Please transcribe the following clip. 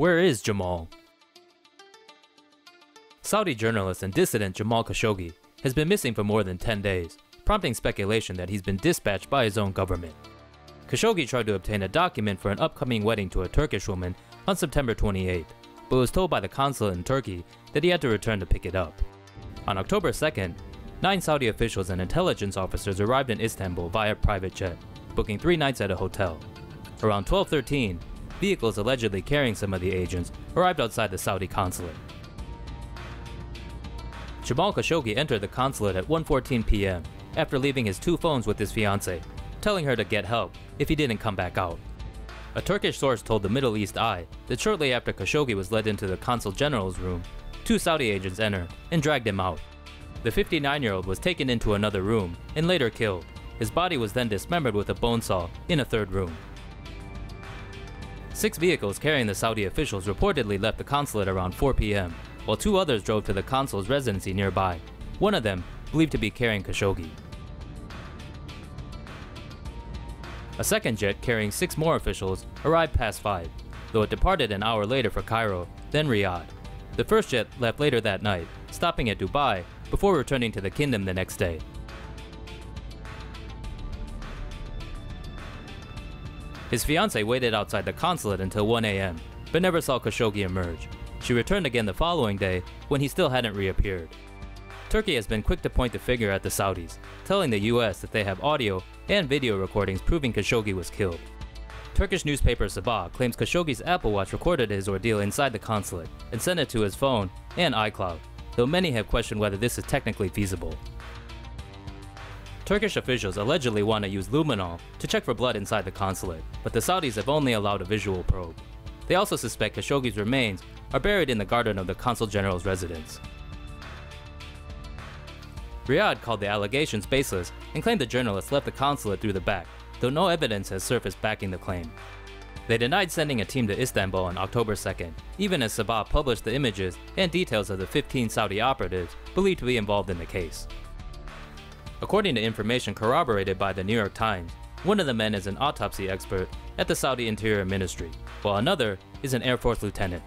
Where is Jamal? Saudi journalist and dissident Jamal Khashoggi has been missing for more than 10 days, prompting speculation that he's been dispatched by his own government. Khashoggi tried to obtain a document for an upcoming wedding to a Turkish woman on September 28th, but was told by the consulate in Turkey that he had to return to pick it up. On October 2nd, 9 Saudi officials and intelligence officers arrived in Istanbul via private jet, booking 3 nights at a hotel. Around 12:13, vehicles allegedly carrying some of the agents arrived outside the Saudi consulate. Jamal Khashoggi entered the consulate at 1:14 p.m. after leaving his 2 phones with his fiancée, telling her to get help if he didn't come back out. A Turkish source told the Middle East Eye that shortly after Khashoggi was led into the consul general's room, 2 Saudi agents entered and dragged him out. The 59-year-old was taken into another room and later killed. His body was then dismembered with a bone saw in a 3rd room. 6 vehicles carrying the Saudi officials reportedly left the consulate around 4 p.m., while 2 others drove to the consul's residency nearby, one of them believed to be carrying Khashoggi. A second jet carrying 6 more officials arrived past 5, though it departed an hour later for Cairo, then Riyadh. The first jet left later that night, stopping at Dubai before returning to the kingdom the next day. His fiancée waited outside the consulate until 1 a.m., but never saw Khashoggi emerge. She returned again the following day when he still hadn't reappeared. Turkey has been quick to point the finger at the Saudis, telling the US that they have audio and video recordings proving Khashoggi was killed. Turkish newspaper Sabah claims Khashoggi's Apple Watch recorded his ordeal inside the consulate and sent it to his phone and iCloud, though many have questioned whether this is technically feasible. Turkish officials allegedly want to use luminol to check for blood inside the consulate, but the Saudis have only allowed a visual probe. They also suspect Khashoggi's remains are buried in the garden of the consul general's residence. Riyadh called the allegations baseless and claimed the journalist left the consulate through the back, though no evidence has surfaced backing the claim. They denied sending a team to Istanbul on October 2nd, even as Sabah published the images and details of the 15 Saudi operatives believed to be involved in the case. According to information corroborated by the New York Times, one of the men is an autopsy expert at the Saudi Interior Ministry, while another is an Air Force lieutenant.